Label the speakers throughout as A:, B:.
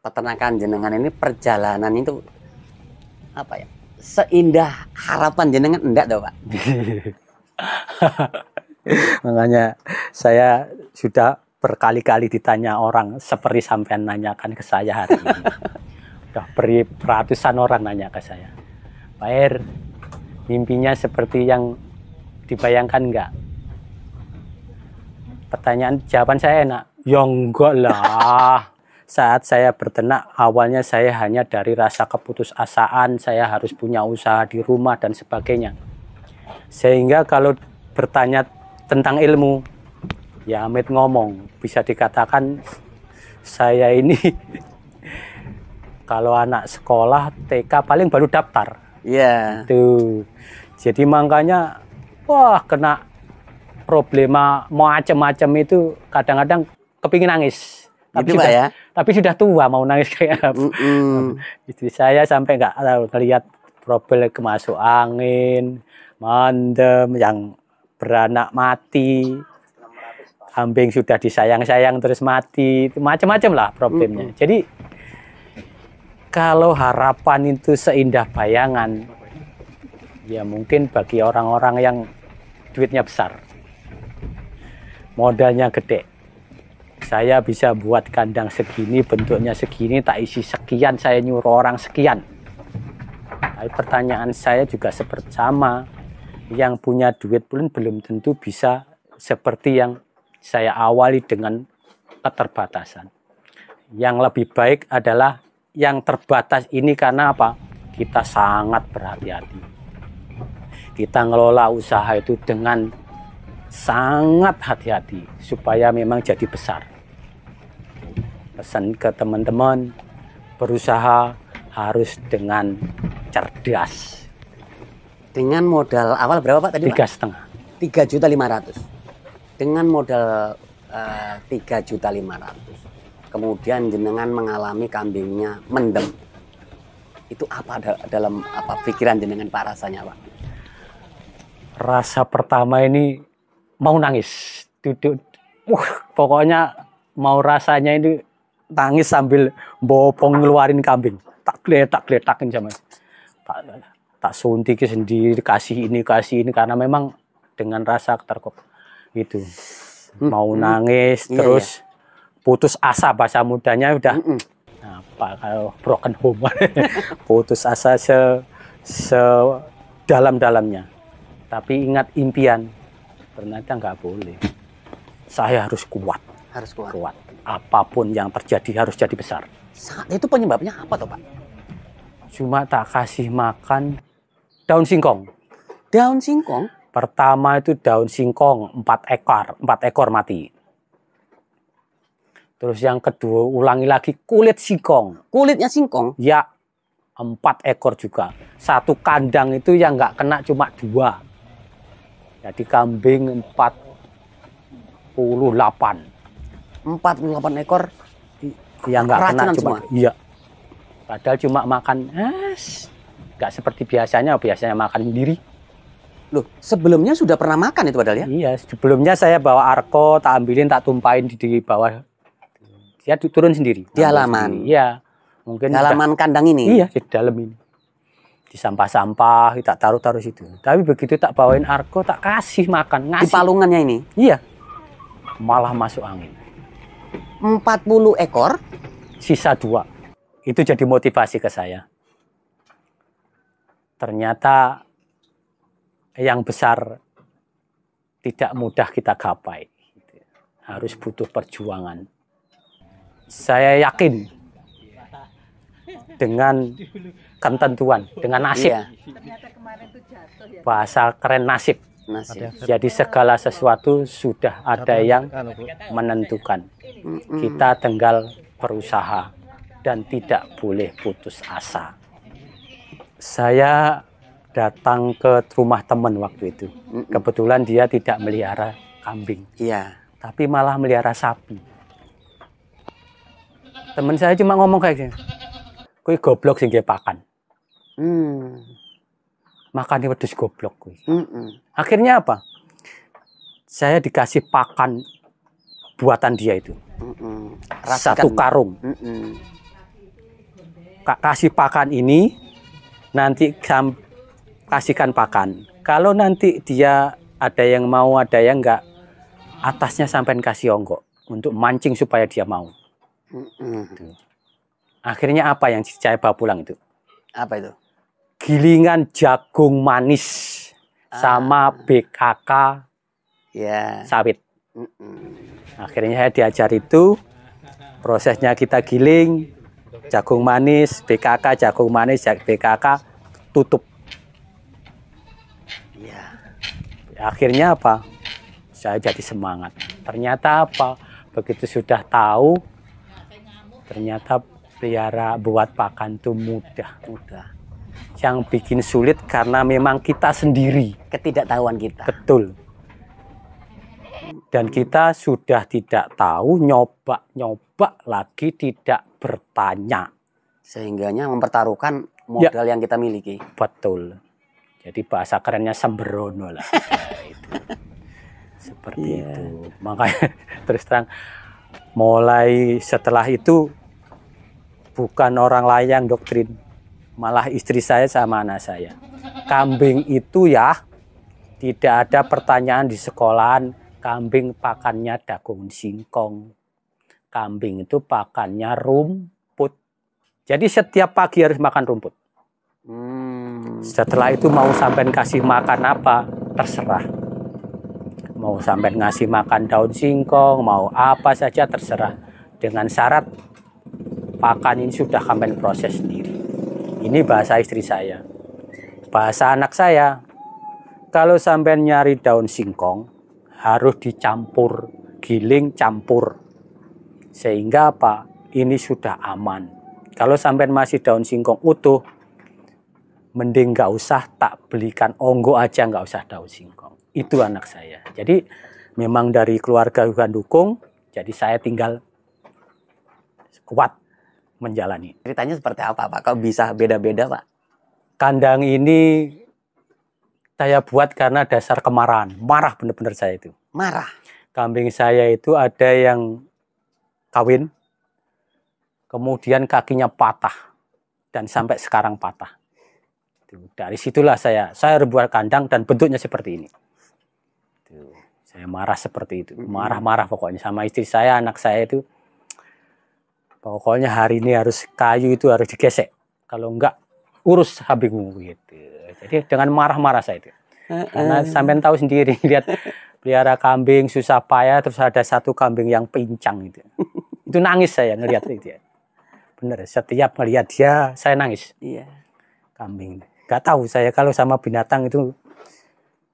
A: peternakan jenengan ini perjalanan itu apa ya? Seindah harapan jenengan enggak toh, Pak?
B: Makanya saya sudah berkali-kali ditanya orang seperti sampean nanyakan ke saya hari ini. Udah ratusan orang nanya ke saya. Pak Er, mimpinya seperti yang dibayangkan enggak? Jawaban saya enak. Ya enggak lah. Saat saya berternak, awalnya saya hanya dari rasa keputusasaan, saya harus punya usaha di rumah dan sebagainya. Sehingga kalau bertanya tentang ilmu, ya Amit ngomong, bisa dikatakan saya ini kalau anak sekolah TK paling baru daftar.
A: Iya.
B: Tuh. Jadi makanya wah kena problema macam-macam itu kadang-kadang kepingin nangis.
A: Gitu Pak ya.
B: Tapi sudah tua mau nangis kayak apa. Istri saya sampai nggak tahu ngelihat problem kemasuk angin, mandem, yang beranak mati, kambing sudah disayang-sayang terus mati, macam-macam lah problemnya. Jadi kalau harapan itu seindah bayangan, ya mungkin bagi orang-orang yang duitnya besar, modalnya gede. Saya bisa buat kandang segini, bentuknya segini, tak isi sekian, saya nyuruh orang sekian. Tapi pertanyaan saya juga seperti sama. Yang punya duit pun belum tentu bisa seperti yang saya awali dengan keterbatasan. Yang lebih baik adalah yang terbatas ini karena apa? Kita sangat berhati-hati. Kita ngelola usaha itu dengan sangat hati-hati supaya memang jadi besar. Pesan ke teman-teman, berusaha harus dengan cerdas.
A: Dengan modal awal berapa Pak tadi?
B: 3,5.
A: 3.500.000. Dengan modal 3.500.000. Kemudian jenengan mengalami kambingnya mendem. Itu apa dalam apa pikiran jenengan Pak rasanya Pak?
B: Rasa pertama ini mau nangis. Duduk, pokoknya mau rasanya ini tangis sambil bopong ngeluarin kambing. Tak geletakin sama. Tak suntik sendiri, kasih ini karena memang dengan rasa terkop itu. Mau nangis terus putus asa, bahasa mudanya udah apa kalau broken home. Putus asa sedalam-dalamnya. Tapi ingat impian. Ternyata nggak boleh. Saya harus kuat.
A: Harus kuat.
B: Apapun yang terjadi harus jadi besar.
A: Itu penyebabnya apa toh Pak?
B: Cuma tak kasih makan daun singkong.
A: Daun singkong?
B: Pertama itu daun singkong 4 ekor mati. Terus yang kedua ulangi lagi kulit singkong.
A: Kulitnya singkong?
B: Ya, 4 ekor juga. Satu kandang itu yang nggak kena cuma 2. Jadi kambing 48
A: ekor
B: yang nggak kena cuma
A: semua.
B: Iya. Padahal cuma makan nggak seperti biasanya makan sendiri.
A: Loh, sebelumnya sudah pernah makan itu padahal ya?
B: Iya, sebelumnya saya bawa arko, tak ambilin, tak tumpahin di bawah. Dia turun sendiri.
A: Di halaman?
B: Iya. Mungkin
A: di halaman kandang ini?
B: Iya, di dalam ini. Di sampah-sampah, tak taruh situ. Tapi begitu tak bawain arko, tak kasih makan. Ngasih.
A: Di palungannya ini?
B: Iya. Malah masuk angin.
A: 40 ekor?
B: Sisa 2. Itu jadi motivasi ke saya. Ternyata yang besar tidak mudah kita gapai. Harus butuh perjuangan. Saya yakin dengan ketentuan, dengan nasib. Iya. Bahasa keren nasib. Jadi segala sesuatu sudah ada yang menentukan. Kita tinggal berusaha dan tidak boleh putus asa. Saya datang ke rumah teman waktu itu. Kebetulan dia tidak melihara kambing.
A: Iya.
B: Tapi malah melihara sapi. Teman saya cuma ngomong kayak gini. Kowe goblok sing nggih pakan. Makannya wedhus goblok kuwi. Akhirnya apa? Saya dikasih pakan buatan dia itu. 1 karung. kasih pakan ini, nanti kasihkan pakan. Kalau nanti dia ada yang mau, ada yang enggak, atasnya sampai kasih onggok untuk mancing supaya dia mau. Akhirnya apa yang saya bawa pulang itu?
A: Apa itu?
B: Gilingan jagung manis sama BKK
A: Ya.
B: sawit. Akhirnya saya diajar itu, prosesnya kita giling, jagung manis, BKK, jagung manis, BKK, tutup.
A: Ya.
B: Akhirnya apa? Saya jadi semangat. Ternyata apa? Begitu sudah tahu, ternyata pelihara buat pakan itu mudah.
A: Mudah.
B: Yang bikin sulit karena memang kita sendiri.
A: Ketidaktahuan kita.
B: Betul. Dan kita sudah tidak tahu, nyoba lagi tidak bertanya.
A: Sehingganya mempertaruhkan modal yang kita miliki.
B: Betul. Jadi bahasa kerennya sembrono lah. Itu. Seperti itu. Makanya terus terang, mulai setelah itu bukan orang lain yang doktrin. Malah istri saya sama anak saya. Kambing itu ya tidak ada pertanyaan di sekolahan. Kambing pakannya daun singkong. Kambing itu pakannya rumput. Jadi setiap pagi harus makan rumput. Setelah itu mau sampai kasih makan apa, terserah. Mau sampai ngasih makan daun singkong, mau apa saja terserah. Dengan syarat pakan ini sudah sampai proses sendiri. Ini bahasa istri saya. Bahasa anak saya, kalau sampai nyari daun singkong, harus dicampur, giling campur. Sehingga apa? Ini sudah aman. Kalau sampai masih daun singkong utuh, mending nggak usah, tak belikan onggo aja, nggak usah daun singkong. Itu anak saya. Jadi memang dari keluarga juga dukung, jadi saya tinggal kuat menjalani.
A: Ceritanya seperti apa, Pak? Kok bisa beda-beda, Pak?
B: Kandang ini saya buat karena dasar kemarahan. Marah bener-bener saya itu.
A: Marah?
B: Kambing saya itu ada yang kawin, kemudian kakinya patah, dan sampai sekarang patah. Dari situlah saya buat kandang dan bentuknya seperti ini. Saya marah seperti itu. Marah-marah pokoknya sama istri saya, anak saya itu. Pokoknya hari ini harus kayu itu harus digesek. Kalau enggak, urus habismu gitu. Jadi dengan marah-marah saya itu. Karena sampai tahu sendiri, lihat pelihara kambing susah payah, terus ada satu kambing yang pincang itu. Itu nangis saya ngelihat itu ya. Bener, setiap melihat dia saya nangis.
A: Iya.
B: Kambing. Gak tahu saya kalau sama binatang itu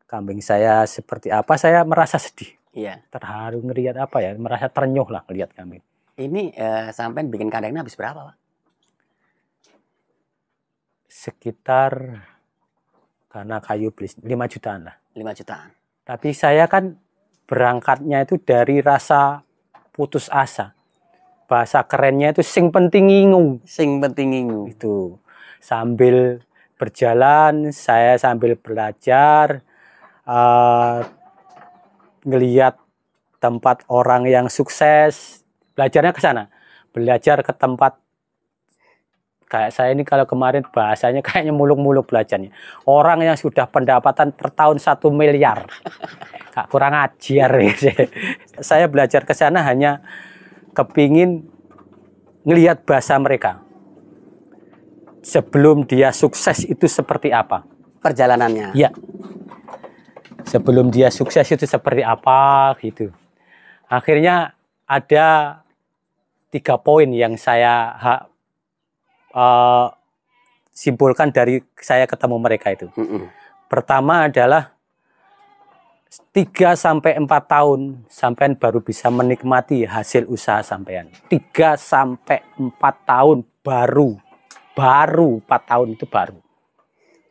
B: kambing saya seperti apa, saya merasa sedih.
A: Iya.
B: Terharu ngelihat apa ya, merasa terenyuh lah ngelihat kambing.
A: Ini sampai bikin kandangnya habis berapa, Pak?
B: Sekitar karena kayu beli 5 jutaan lah.
A: 5 jutaan.
B: Tapi saya kan berangkatnya itu dari rasa putus asa. Bahasa kerennya itu sing penting ngingu.
A: Sing penting ngingu.
B: Itu. Sambil berjalan, saya sambil belajar, ngelihat tempat orang yang sukses. Belajarnya ke sana. Belajar ke tempat kayak saya ini kalau kemarin bahasanya kayaknya muluk-muluk belajarnya. Orang yang sudah pendapatan per tahun 1 miliar. Kak, kurang ajar. Saya belajar ke sana hanya kepingin ngelihat bahasa mereka. Sebelum dia sukses itu seperti apa?
A: Perjalanannya.
B: Iya. Sebelum dia sukses itu seperti apa gitu. Akhirnya ada 3 poin yang saya simpulkan dari saya ketemu mereka itu. Pertama adalah 3-4 tahun sampean baru bisa menikmati hasil usaha sampean. 3-4 tahun baru 4 tahun itu baru.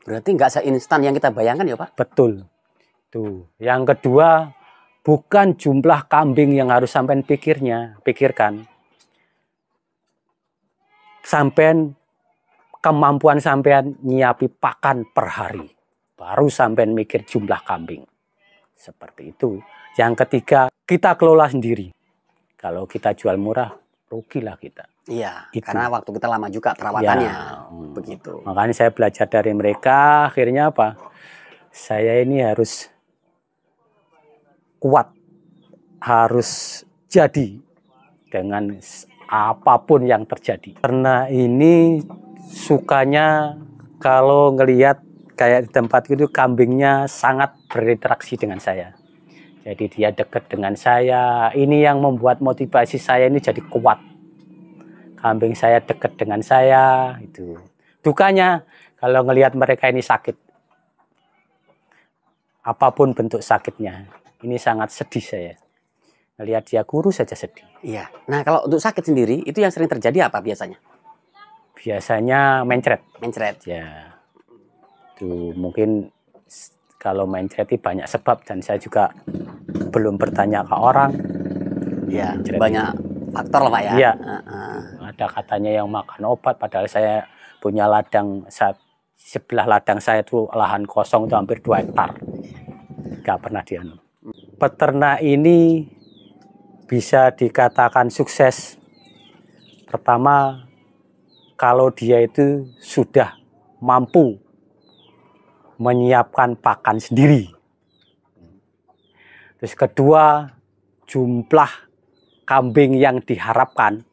A: Berarti nggak seinstan yang kita bayangkan ya, Pak?
B: Betul. Tuh. Yang kedua, bukan jumlah kambing yang harus sampean pikirkan. Sampean kemampuan sampean nyiapi pakan per hari. Baru sampean mikir jumlah kambing. Seperti itu. Yang ketiga, kita kelola sendiri. Kalau kita jual murah, rugilah kita.
A: Iya,
B: Itu.
A: karena waktu kita lama juga perawatannya.
B: Ya,
A: Begitu.
B: makanya saya belajar dari mereka, akhirnya apa? Saya ini harus kuat, harus jadi dengan apapun yang terjadi. Karena ini sukanya kalau ngelihat kayak di tempat itu kambingnya sangat berinteraksi dengan saya. Jadi dia dekat dengan saya. Ini yang membuat motivasi saya ini jadi kuat. Kambing saya dekat dengan saya itu. Dukanya kalau ngelihat mereka ini sakit. Apapun bentuk sakitnya. Ini sangat sedih saya. Ngelihat dia kurus saja sedih.
A: Iya. Nah, kalau untuk sakit sendiri itu yang sering terjadi apa biasanya?
B: Biasanya mencret.
A: Mencret.
B: Ya. Itu mungkin kalau mencret itu banyak sebab dan saya juga belum bertanya ke orang.
A: Ya,
B: Mencret
A: banyak faktor lah Pak ya.
B: Iya. Ada katanya yang makan obat, padahal saya punya ladang, sebelah ladang saya itu lahan kosong itu hampir 2 hektar. Nggak pernah dianu. Peternak ini bisa dikatakan sukses. Pertama, kalau dia itu sudah mampu menyiapkan pakan sendiri. Terus kedua, jumlah kambing yang diharapkan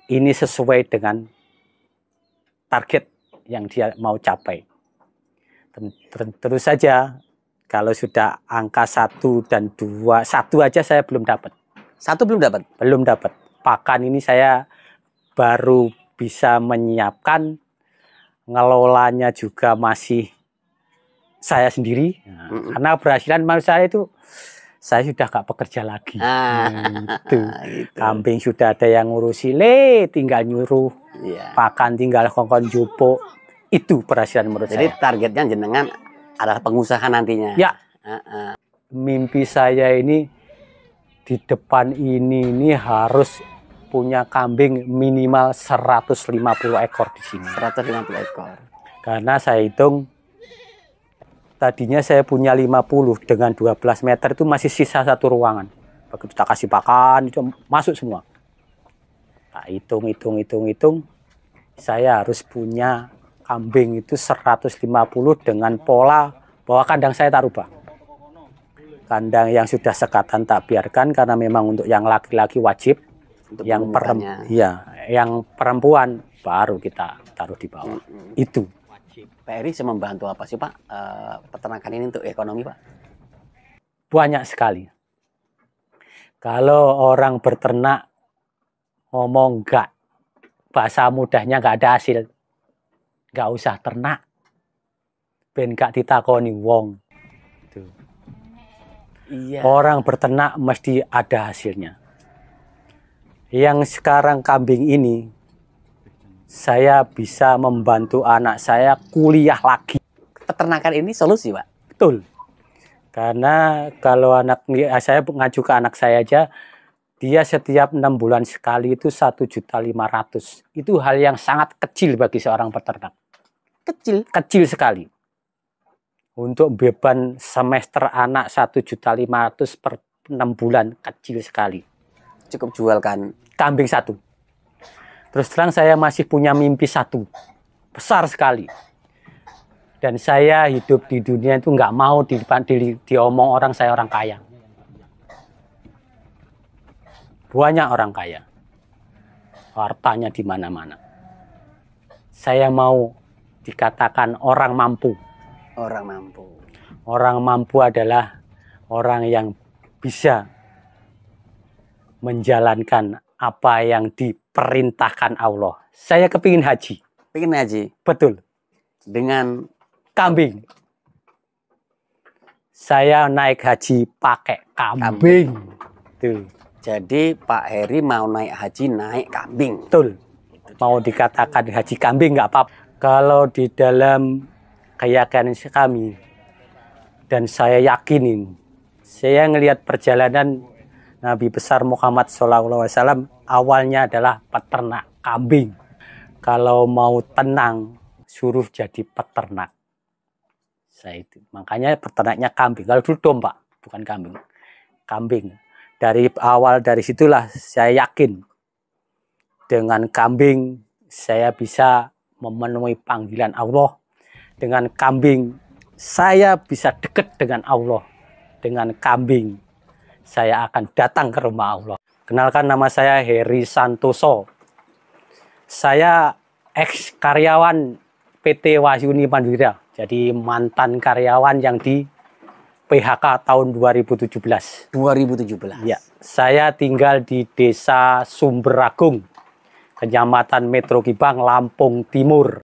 B: ini sesuai dengan target yang dia mau capai. Terus saja kalau sudah angka 1 dan 2, 1 aja saya belum dapat.
A: 1 belum dapat?
B: Belum dapat. Pakan ini saya baru bisa menyiapkan, ngelolanya juga masih saya sendiri. Nah, karena keberhasilan menurut saya itu saya sudah gak bekerja lagi. Gitu. Kambing sudah ada yang ngurusi, tinggal nyuruh. Pakan tinggal kongkon jupuk. Itu keberhasilan menurut saya.
A: Jadi targetnya jenengan adalah pengusaha nantinya.
B: Ya. Mimpi saya ini di depan ini harus punya kambing minimal 150 ekor di sini.
A: 150 ekor.
B: Karena saya hitung tadinya saya punya 50 dengan 12 meter itu masih sisa 1 ruangan. Begitu kita kasih pakan itu masuk semua. Tak hitung. Saya harus punya kambing itu 150 dengan pola bahwa kandang saya tak rubah. Kandang yang sudah sekatan tak biarkan karena memang untuk yang laki-laki wajib. Untuk yang perempuan baru kita taruh di bawah. Itu.
A: Pak Eri bisa membantu apa sih Pak peternakan ini untuk ekonomi Pak?
B: Banyak sekali. Kalau orang berternak ngomong enggak, bahasa mudahnya enggak ada hasil, enggak usah ternak, ben enggak ditakoni wong. Tuh. Iya. Orang berternak mesti ada hasilnya. Yang sekarang kambing ini saya bisa membantu anak saya kuliah lagi.
A: Peternakan ini solusi, Pak?
B: Betul. Karena kalau saya ngacu ke anak saya aja, dia setiap 6 bulan sekali itu 1.500.000. Itu hal yang sangat kecil bagi seorang peternak. Kecil sekali. Untuk beban semester anak 1.500.000 per 6 bulan, kecil sekali.
A: Cukup jualkan
B: kambing 1. Terus terang saya masih punya mimpi 1. Besar sekali. Dan saya hidup di dunia itu nggak mau diomong orang saya orang kaya. Banyak orang kaya. Hartanya di mana-mana. Saya mau dikatakan orang mampu.
A: Orang mampu.
B: Orang mampu adalah orang yang bisa menjalankan apa yang diperintahkan Allah. Saya kepingin haji.
A: Pengen haji?
B: Betul.
A: Dengan
B: kambing. Saya naik haji pakai kambing. Tuh.
A: Jadi Pak Heri mau naik haji naik kambing.
B: Betul. Mau dikatakan haji kambing nggak apa-apa. Kalau di dalam keyakinan kami dan saya yakinin, saya ngelihat perjalanan Nabi besar Muhammad SAW awalnya adalah peternak kambing. Kalau mau tenang, suruh jadi peternak. Saya itu. Makanya peternaknya kambing. Kalau dulu domba, bukan kambing. Kambing. Dari awal dari situlah saya yakin Dengan kambing saya bisa memenuhi panggilan Allah. Dengan kambing saya bisa dekat dengan Allah. Dengan kambing saya akan datang ke rumah Allah. Kenalkan, nama saya Heri Santoso. Saya ex karyawan PT Wahyuni Mandira. Jadi mantan karyawan yang di PHK tahun 2017.
A: 2017.
B: Ya, saya tinggal di Desa Sumberagung, Kecamatan Metro Gibang, Lampung Timur.